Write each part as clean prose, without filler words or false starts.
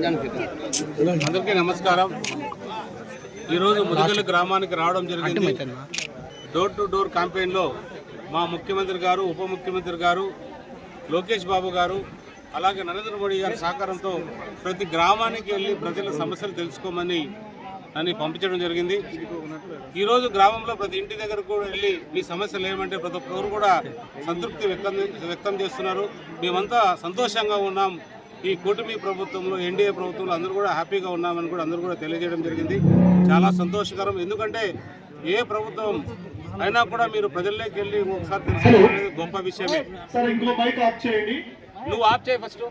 అందరికీ నమస్కారం. ఈరోజు ముదిగల్లి గ్రామానికి రావడం జరిగింది. డోర్ టు డోర్ క్యాంపెయిన్లో మా ముఖ్యమంత్రి గారు, ఉప ముఖ్యమంత్రి గారు, లోకేష్ బాబు గారు, అలాగే నరేంద్ర మోడీ గారి సహకారంతో ప్రతి గ్రామానికి వెళ్ళి ప్రజల సమస్యలు తెలుసుకోమని నన్ను పంపించడం జరిగింది. ఈరోజు గ్రామంలో ప్రతి ఇంటి దగ్గర కూడా వెళ్ళి మీ సమస్యలు ఏమంటే ప్రతి ఒక్కరు కూడా సంతృప్తి వ్యక్తం చేస్తున్నారు. మేమంతా సంతోషంగా ఉన్నాం. ఈ కూటమి ప్రభుత్వంలో, ఎన్డీఏ ప్రభుత్వంలో అందరూ కూడా హ్యాపీగా ఉన్నామని కూడా అందరూ కూడా తెలియజేయడం జరిగింది. చాలా సంతోషకరం. ఎందుకంటే ఏ ప్రభుత్వం అయినా కూడా మీరు ప్రజల్లోకి వెళ్ళి ఒకసారి తెలుసుకోవడం గొప్ప విషయమే. నువ్వు ఆప్ చేయి ఫస్ట్.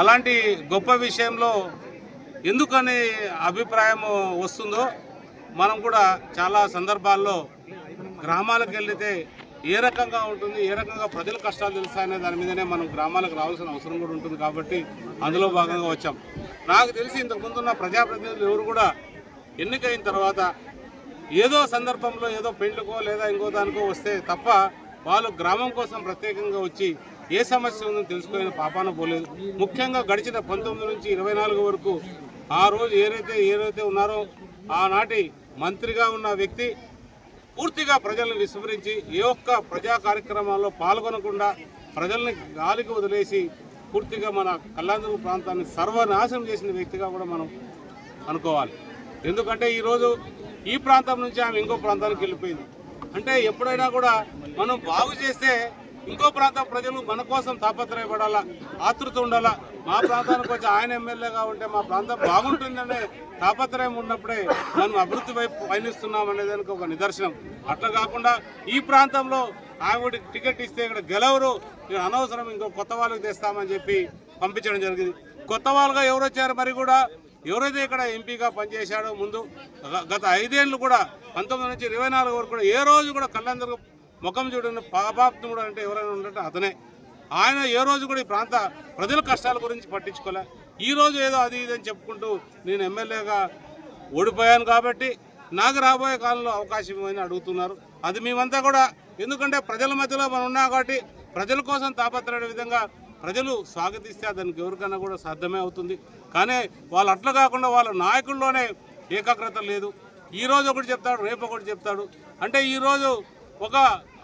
అలాంటి గొప్ప విషయంలో ఎందుకని అభిప్రాయం వస్తుందో మనం కూడా చాలా సందర్భాల్లో గ్రామాలకు వెళ్తే ఏ రకంగా ఉంటుంది, ఏ రకంగా ప్రజల కష్టాలు తెలుస్తాయనే దాని మీదనే మనం గ్రామాలకు రావాల్సిన అవసరం కూడా ఉంటుంది. కాబట్టి అందులో భాగంగా వచ్చాం. నాకు తెలిసి ఇంతకుముందున్న ప్రజాప్రతినిధులు ఎవరు కూడా ఎన్నికైన తర్వాత ఏదో సందర్భంలో ఏదో పెళ్లికో లేదా ఇంకో దానికో వస్తే తప్ప వాళ్ళు గ్రామం కోసం ప్రత్యేకంగా వచ్చి ఏ సమస్య ఉందో తెలుసుకునే పాపాన పోలేదు. ముఖ్యంగా గడిచిన 19 నుంచి 24 వరకు ఆ రోజు ఏదైతే ఉన్నారో ఆనాటి మంత్రిగా ఉన్న వ్యక్తి పూర్తిగా ప్రజలను విస్మరించి ఏ ఒక్క ప్రజా కార్యక్రమాల్లో పాల్గొనకుండా ప్రజల్ని గాలికి వదిలేసి పూర్తిగా మన కళ్యాణదుర్గం ప్రాంతాన్ని సర్వనాశనం చేసిన వ్యక్తిగా కూడా మనం అనుకోవాలి. ఎందుకంటే ఈరోజు ఈ ప్రాంతం నుంచి ఆమె ఇంకో ప్రాంతానికి వెళ్ళిపోయింది. అంటే ఎప్పుడైనా కూడా మనం బాగు చేస్తే ఇంకో ప్రాంతం ప్రజలు మన కోసం తాపత్రయపడాలా, ఆతృత ఉండాలా. మా ప్రాంతానికి వచ్చి ఆయన ఎమ్మెల్యేగా ఉంటే మా ప్రాంతం బాగుంటుందనే తాపత్రయం ఉన్నప్పుడే మనం అభివృద్ధి వైపు పయనిస్తున్నాం అనేదానికి ఒక నిదర్శనం. అట్లా కాకుండా ఈ ప్రాంతంలో ఆవిడ టికెట్ ఇస్తే ఇక్కడ గెలవరు, ఇక్కడ అనవసరం, ఇంకో కొత్త వాళ్ళకి తెస్తామని చెప్పి పంపించడం జరిగింది. కొత్త వాళ్ళుగా ఎవరు వచ్చారు? మరి కూడా ఎవరైతే ఇక్కడ ఎంపీగా పనిచేశాడో ముందు గత 5 ఏళ్ళు కూడా 19 నుంచి 24 వరకు కూడా ఏ రోజు కూడా కళ్యాణదుర్గం ముఖం చూడని పాపాత్ముడు అంటే ఎవరైనా ఉంటే అతనే. ఆయన ఏ రోజు కూడా ఈ ప్రాంత ప్రజల కష్టాల గురించి పట్టించుకోలే. ఈ రోజు ఏదో అది ఇది అని చెప్పుకుంటూ నేను ఎమ్మెల్యేగా ఓడిపోయాను కాబట్టి నాకు రాబోయే కాలంలో అవకాశం ఇవ్వని అడుగుతున్నారు. అది మేమంతా కూడా, ఎందుకంటే ప్రజల మధ్యలో మనం ఉన్నాం కాబట్టి ప్రజల కోసం తాపత్రపడే విధంగా ప్రజలు స్వాగతిస్తే దానికి ఎవరికైనా కూడా సాధ్యమే అవుతుంది. కానీ వాళ్ళు అట్లా కాకుండా వాళ్ళ నాయకుల్లోనే ఏకాగ్రత లేదు. ఈరోజు ఒకటి చెప్తాడు, రేపు ఒకటి చెప్తాడు. అంటే ఈరోజు ఒక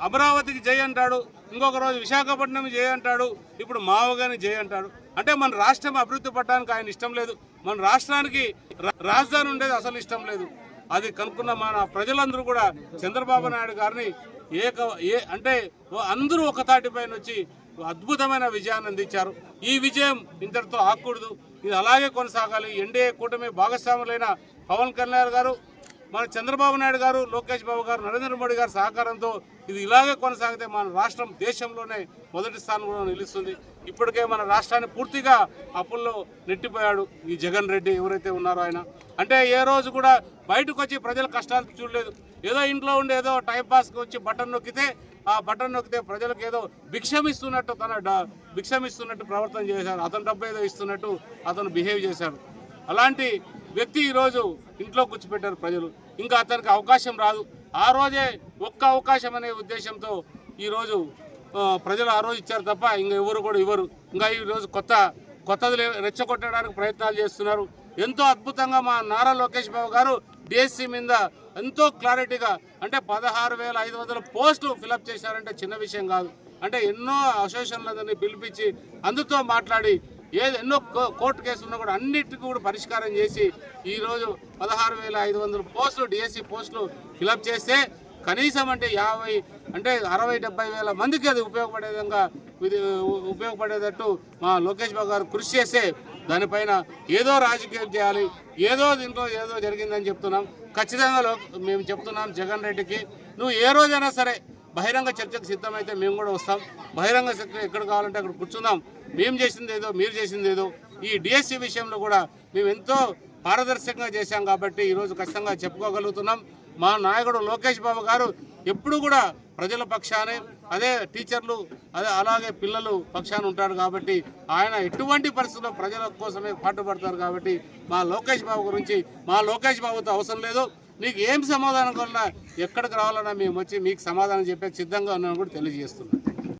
అమరావతికి జై అంటాడు, ఇంకొక రోజు విశాఖపట్నం జై అంటాడు, ఇప్పుడు మావగాని జై అంటాడు. అంటే మన రాష్ట్రం అభివృద్ధి పడడానికి ఆయన ఇష్టం లేదు. మన రాష్ట్రానికి రాజధాని ఉండేది అసలు ఇష్టం లేదు. అది కనుక్కున్న మన ప్రజలందరూ కూడా చంద్రబాబు నాయుడు గారిని అంటే అందరూ ఒక తాటిపైన వచ్చి అద్భుతమైన విజయాన్ని అందించారు. ఈ విజయం ఇంతటితో ఆగకూడదు, ఇది అలాగే కొనసాగాలి. ఎన్డీఏ కూటమి భాగస్వాములైన పవన్ కళ్యాణ్ గారు, మన చంద్రబాబు నాయుడు గారు, లోకేష్ బాబు గారు, నరేంద్ర మోడీ గారి సహకారంతో ఇది ఇలాగే కొనసాగితే మన రాష్ట్రం దేశంలోనే మొదటి స్థానంలో నిలుస్తుంది. ఇప్పటికే మన రాష్ట్రాన్ని పూర్తిగా అప్పుల్లో నెట్టిపోయాడు ఈ జగన్ రెడ్డి ఎవరైతే ఉన్నారో ఆయన. అంటే ఏ రోజు కూడా బయటకు వచ్చి ప్రజల కష్టాలు చూడలేదు. ఏదో ఇంట్లో ఉండి ఏదో టైంపాస్కి వచ్చి బటన్ నొక్కితే ఆ బటన్ నొక్కితే ప్రజలకు ఏదో భిక్షమిస్తున్నట్టు భిక్షమిస్తున్నట్టు ప్రవర్తన చేశారు. అతను డబ్బు ఏదో ఇస్తున్నట్టు అతను బిహేవ్ చేశాడు. అలాంటి వ్యక్తి ఈరోజు ఇంట్లో కూర్చోపెట్టారు ప్రజలు. ఇంకా అతనికి అవకాశం రాదు. ఆ రోజే ఒక్క అవకాశం అనే ఉద్దేశంతో ఈరోజు ప్రజలు ఆ రోజు ఇచ్చారు తప్ప ఇంకా ఎవరు కూడా ఇవ్వరు. ఇంకా ఈరోజు కొత్తది రెచ్చగొట్టడానికి ప్రయత్నాలు చేస్తున్నారు. ఎంతో అద్భుతంగా మా నారా లోకేష్ బాబు గారు డిఎస్సి మీద ఎంతో క్లారిటీగా, అంటే 16,500 పోస్టులు ఫిలప్ చేశారంటే చిన్న విషయం కాదు. అంటే ఎన్నో అసోసియేషన్లందరినీ పిలిపించి అందుతో మాట్లాడి ఎన్నో కోర్టు కేసులు కూడా అన్నిటికీ కూడా పరిష్కారం చేసి ఈరోజు 16,500 పోస్టులు డిఎస్సి పోస్టులు ఫిలప్ చేస్తే కనీసం అంటే 60-70 వేల మందికి అది ఉపయోగపడే విధంగా ఉపయోగపడేటట్టు మా లోకేష్ బాబు గారు కృషి చేస్తే దానిపైన ఏదో రాజకీయం చేయాలి, ఏదో దీంట్లో ఏదో జరిగిందని చెప్తున్నాం. ఖచ్చితంగా మేము చెప్తున్నాం జగన్ రెడ్డికి, నువ్వు ఏ రోజైనా సరే బహిరంగ చర్చకు సిద్ధమైతే మేము కూడా వస్తాం. బహిరంగ చర్చ ఎక్కడ కావాలంటే అక్కడ కూర్చుందాం. మేము చేసింది ఏదో, మీరు చేసింది ఏదో. ఈ డిఎస్సి విషయంలో కూడా మేము ఎంతో పారదర్శకంగా చేశాం కాబట్టి ఈరోజు ఖచ్చితంగా చెప్పుకోగలుగుతున్నాం. మా నాయకుడు లోకేష్ బాబు గారు ఎప్పుడు కూడా ప్రజల పక్షానే, అదే టీచర్లు అలాగే పిల్లలు పక్షాన ఉంటాడు కాబట్టి ఆయన ఎటువంటి పరిస్థితుల్లో ప్రజల కోసమే పాటుపడతారు. కాబట్టి మా లోకేష్ బాబుతో అవసరం లేదు. నీకు ఏం సమాధానం కొన్నా ఎక్కడికి రావాలన్నా మేము వచ్చి మీకు సమాధానం చెప్పే సిద్ధంగా ఉన్నామని కూడా తెలియజేస్తున్నాం.